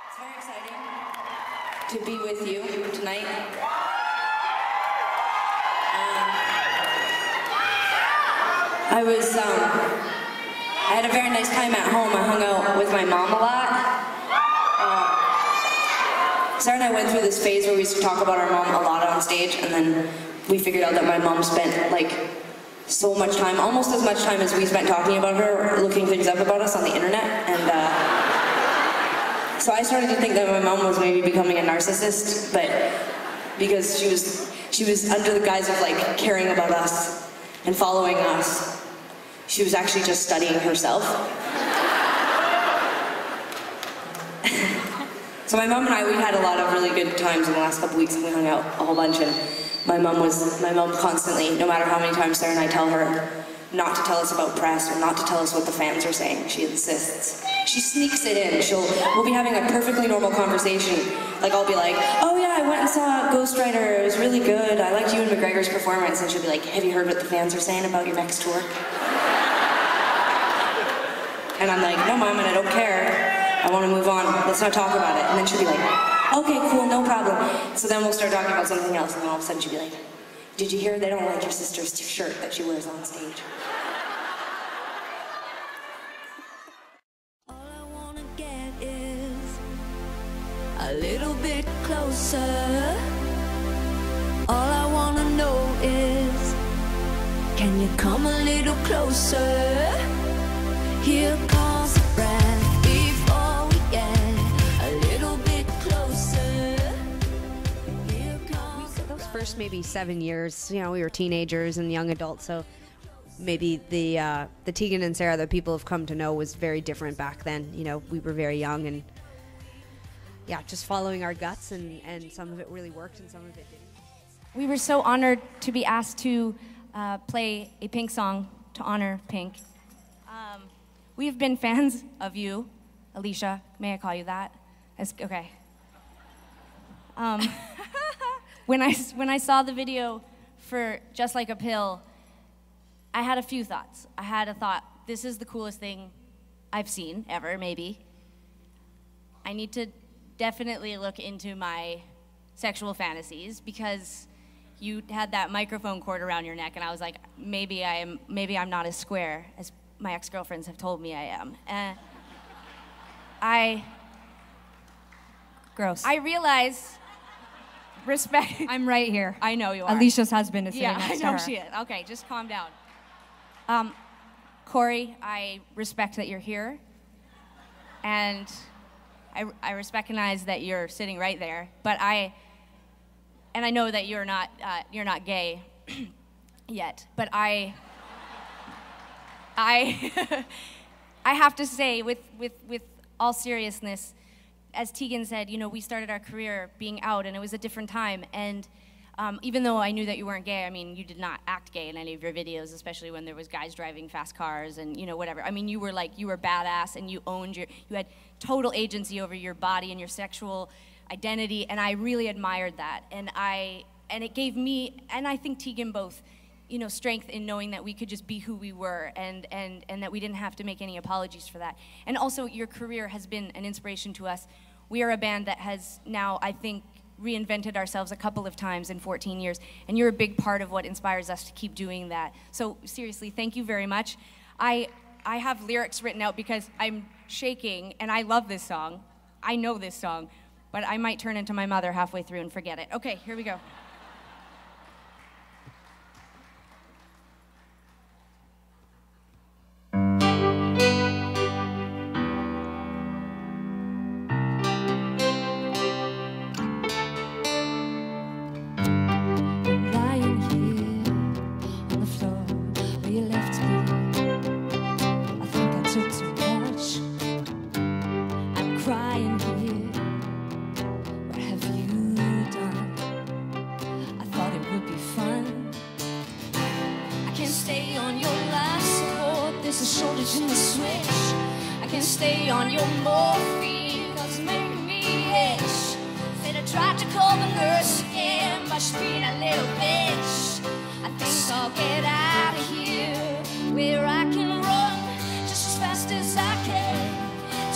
It's very exciting to be with you tonight. I had a very nice time at home. I hung out with my mom a lot. Sarah and I went through this phase where we used to talk about our mom a lot on stage, and then we figured out that my mom spent like so much time, almost as much time as we spent talking about her, looking things up about us on the internet, and so I started to think that my mom was maybe becoming a narcissist, but because she was under the guise of like caring about us and following us, she was actually just studying herself. So my mom and I, we had a lot of really good times in the last couple weeks, and we hung out a whole bunch, and my mom constantly, no matter how many times Sarah and I tell her not to tell us about press or not to tell us what the fans are saying, she insists. She sneaks it in. We'll be having a perfectly normal conversation. Like I'll be like, oh yeah, I went and saw Ghost Rider, it was really good, I liked Ewan McGregor's performance, and she'll be like, have you heard what the fans are saying about your next tour? And I'm like, no mom, and I don't care. I want to move on, let's not talk about it. And then she'll be like, okay, cool, no problem. So then we'll start talking about something else, and then all of a sudden she'll be like, did you hear they don't like your sister's shirt that she wears on stage? All I want to get is a little bit closer. All I want to know is, can you come a little closer? Here comes the breath. First maybe 7 years, you know, we were teenagers and young adults, so maybe the Tegan and Sara that people have come to know was very different back then. You know, we were very young, and yeah, just following our guts, and some of it really worked and some of it didn't. We were so honored to be asked to play a Pink song to honor Pink. We have been fans of you, Alicia. May I call you that? Okay. When I saw the video for Just Like a Pill, I had a few thoughts. I had a thought, this is the coolest thing I've seen ever, maybe. I need to definitely look into my sexual fantasies, because you had that microphone cord around your neck, and I was like, maybe I'm not as square as my ex-girlfriends have told me I am. Gross. I realize. Respect. I'm right here. I know you are. Alicia's husband is sitting next to her. Yeah, I know she is. Okay, just calm down. Corey, I respect that you're here, and I recognize that you're sitting right there. But I know that you're not gay yet. But I have to say, with all seriousness, as Tegan said, you know, we started our career being out, and it was a different time. And even though I knew that you weren't gay, I mean, you did not act gay in any of your videos, especially when there was guys driving fast cars and, you know, whatever. I mean, you were badass, and you owned you had total agency over your body and your sexual identity, and I really admired that. And it gave me, and I think Tegan both, you know, strength in knowing that we could just be who we were, and that we didn't have to make any apologies for that. And also, your career has been an inspiration to us. We are a band that has now, I think, reinvented ourselves a couple of times in 14 years, and you're a big part of what inspires us to keep doing that. So seriously, thank you very much. I have lyrics written out because I'm shaking, and I love this song. I know this song, but I might turn into my mother halfway through and forget it. Okay, here we go. In the switch, I can stay on your morphine, cause it's making me itch. Said I tried to call the nurse again, but she's being a little bitch. I think I'll get out of here, where I can run just as fast as I can,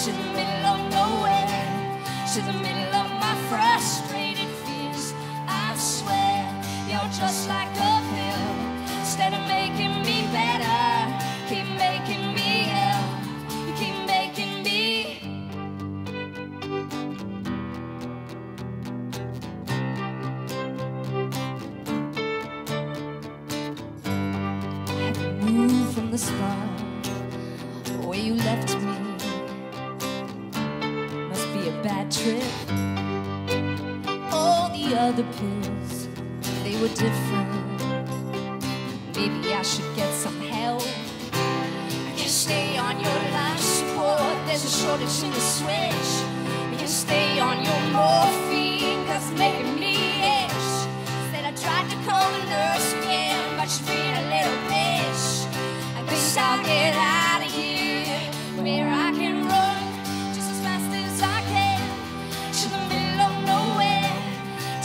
to the middle of nowhere, to the middle of my frustrated fears. I swear, you're just like a pill, instead of making me better, keep making me ill. You keep making me. I haven't moved from the spot where you left me. Must be a bad trip. All the other pills, they were different. Maybe I should get some help. Stay on your life support, there's a shortage in the switch. You can stay on your morphine, cause it's making me itch. Said I tried to call the nurse again, but she's being a little bitch. I think I'll get out of here, where I can run just as fast as I can, to the middle of nowhere,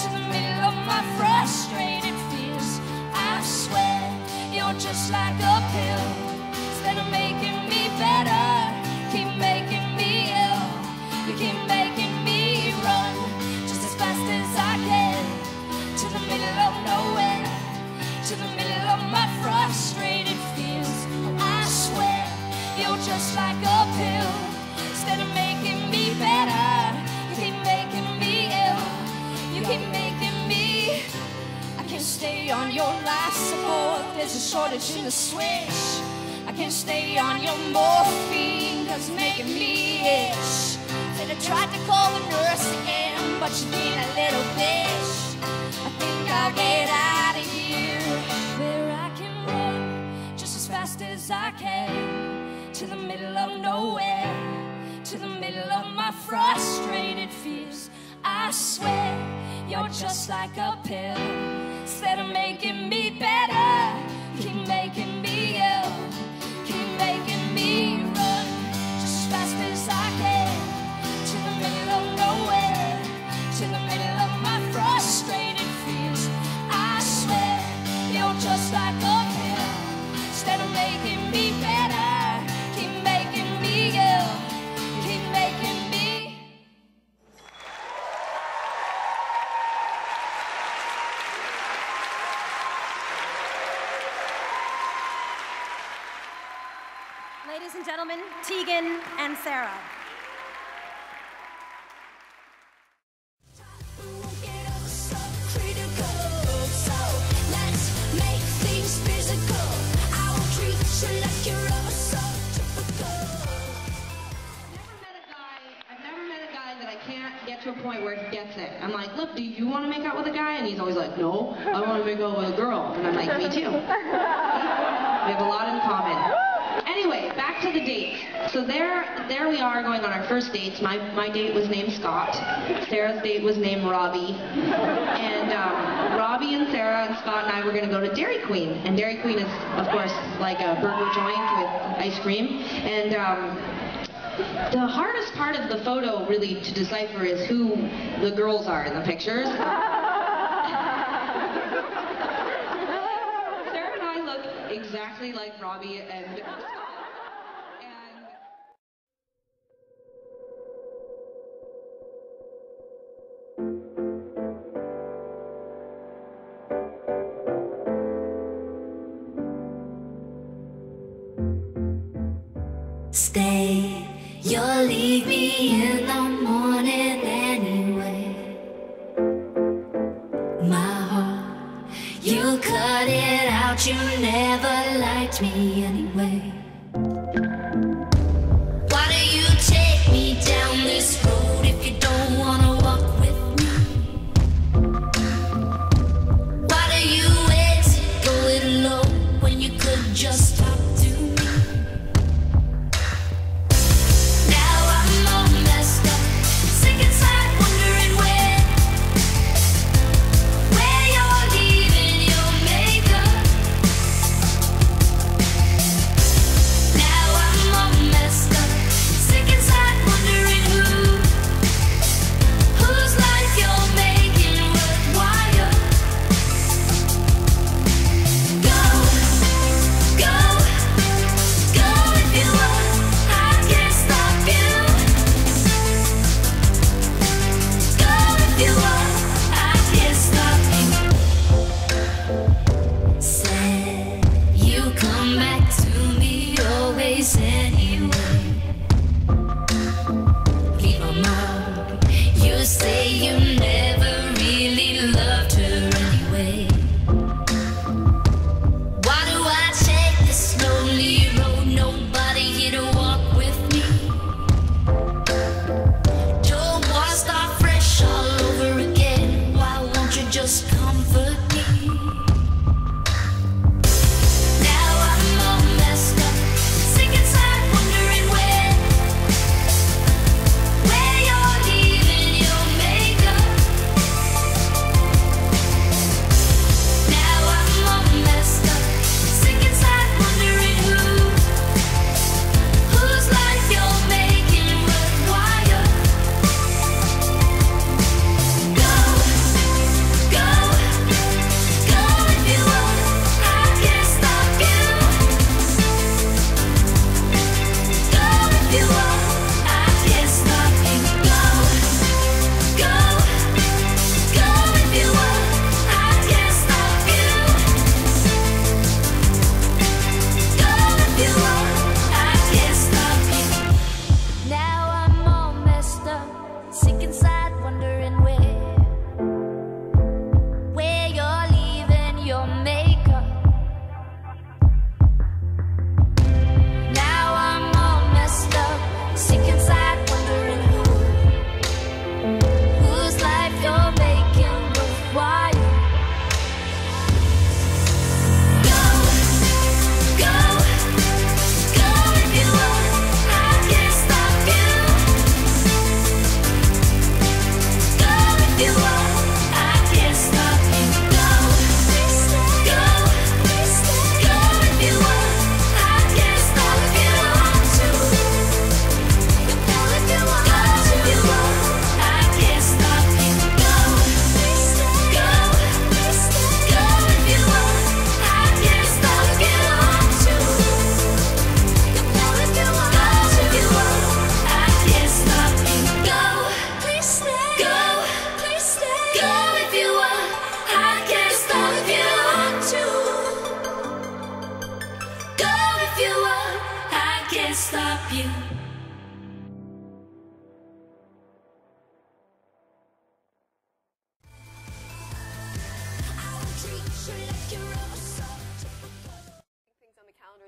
to the middle of my frustrated fears. I swear, you're just like a pill, instead of making me better, keep making me ill. You keep making me run just as fast as I can, to the middle of nowhere, to the middle of my frustrated fears. I swear, you're just like a pill, instead of making me better, you keep making me ill. You keep making me. I can't stay on your life support, there's a shortage in the switch. I can't stay on your morphine, cause it's making me itch. Said I tried to call the nurse again, but she's being a little bitch. I think I'll get out of here, where I can run just as fast as I can, to the middle of nowhere, to the middle of my frustrated fears. I swear, you're just like a pill, instead of making me better, keep making me ill. Keep making me run just as fast as I can, to the middle of nowhere, to the middle of my frustrated fears. I swear, you're just like a pill, instead of making me better, keep making me ill. Keep making me. Ladies and gentlemen, Tegan and Sara. To a point where he gets it. I'm like, look, do you want to make out with a guy? And he's always like, no, I want to make out with a girl. And I'm like, me too. We have a lot in common. Anyway, back to the date. So there we are going on our first dates. My date was named Scott. Sarah's date was named Robbie. And Robbie and Sara and Scott and I were going to go to Dairy Queen. And Dairy Queen is, of course, like a burger joint with ice cream. And The hardest part of the photo, really, to decipher is who the girls are in the pictures. Sarah and I look exactly like Robbie and Scott. Stay, you'll leave me in the morning anyway. My heart, you cut it out, you never liked me anyway. Why do you take me down this road if you don't wanna walk with me? Why do you wait to go it alone when you could just talk to me?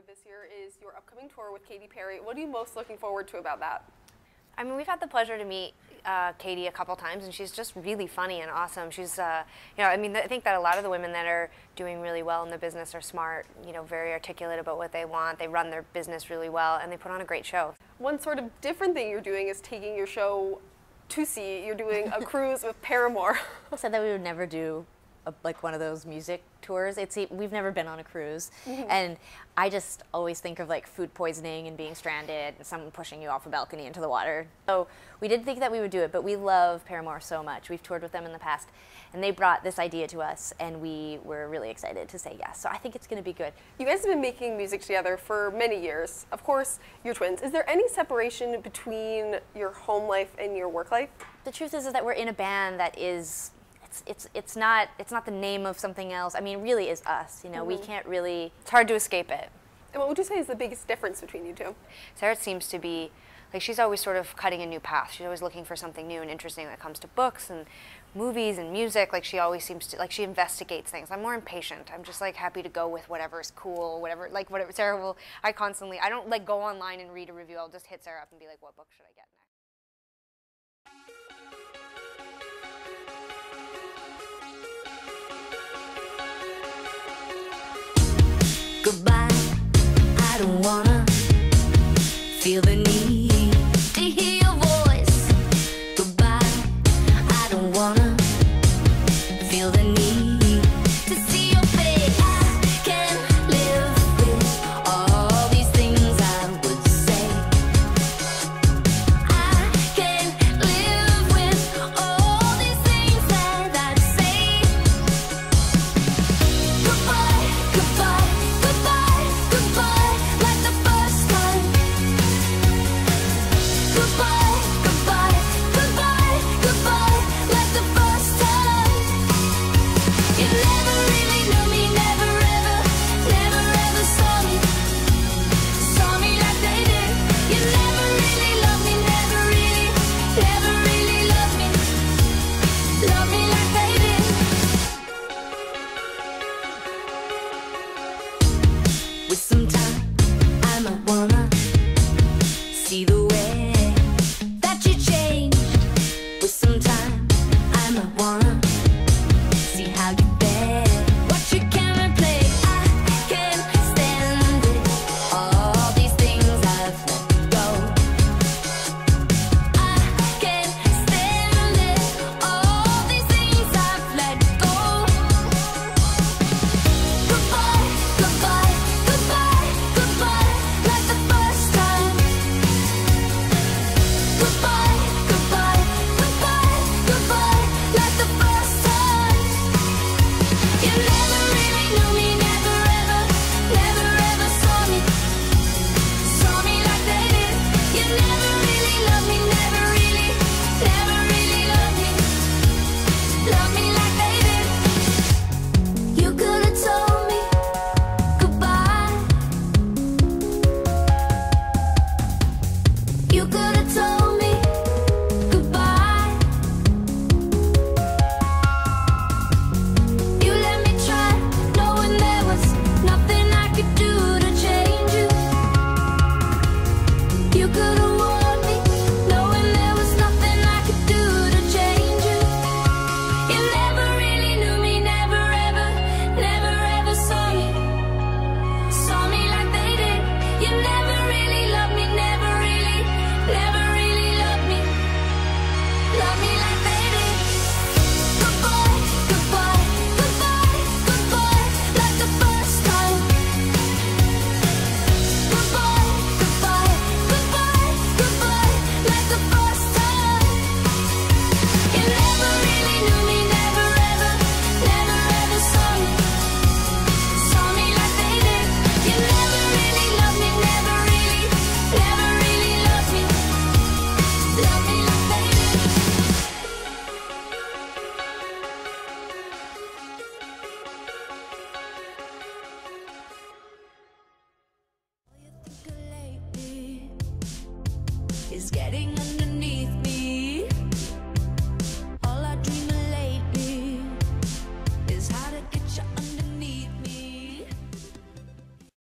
This year is your upcoming tour with Katy Perry. What are you most looking forward to about that? I mean, we've had the pleasure to meet Katy a couple times, and she's just really funny and awesome. She's, you know, I mean, I think that a lot of the women that are doing really well in the business are smart, you know, very articulate about what they want. They run their business really well, and they put on a great show. One sort of different thing you're doing is taking your show to sea. You're doing a cruise with Paramore. I said that we would never do like one of those music tours. We've never been on a cruise, and I just always think of like food poisoning and being stranded and someone pushing you off a balcony into the water. So we did think that we would do it, but we love Paramore so much. We've toured with them in the past, and they brought this idea to us, and we were really excited to say yes. So I think it's going to be good. You guys have been making music together for many years. Of course, you're twins. Is there any separation between your home life and your work life? The truth is that we're in a band that is, it's not the name of something else. I mean, it really is us. You know, we can't really. It's hard to escape it. And what would you say is the biggest difference between you two? Sarah seems to be, like, she's always sort of cutting a new path. She's always looking for something new and interesting when it comes to books and movies and music. Like, she always seems to, like, she investigates things. I'm more impatient. I'm just, like, happy to go with whatever's cool, whatever Sarah will, I don't, like, go online and read a review. I'll just hit Sarah up and be like, what book should I get next? Goodbye, I don't wanna feel the need to hear your voice. Goodbye, I don't wanna feel the need to see your face. I can't live with all these things I would say. I can't live with all these things that I'd say. Goodbye, goodbye, goodbye, goodbye, like the first time. Goodbye, goodbye, goodbye, goodbye, like the first time. You never really knew me, never ever saw me like they did. You never really loved me, never really loved me like they did. With some time, I might wanna see the way that you changed. With some time, I might wanna see how you bear what you can replay. I can't stand it, all these things I've let go. I can't stand it, all these things I've let go. Goodbye, goodbye, goodbye, goodbye, like the first time. Goodbye, goodbye, goodbye, goodbye, like the first time. You never really knew me, never ever saw me like they did. You never really loved me, never really loved me like they did. You could have told me goodbye. You could have told me goodbye. You let me try, knowing there was nothing I could do to change you. You could have warned me, knowing there was nothing I could do to change you. You never really knew me, never ever saw me like they did. You never really loved me, never really loved me like they did. Goodbye, goodbye, goodbye, goodbye, like the first time. Goodbye, goodbye, goodbye, goodbye, like the first time. You never really knew me, never ever saw me like they did. You never really loved me, never really loved me like they did. All you think of lately is getting underneath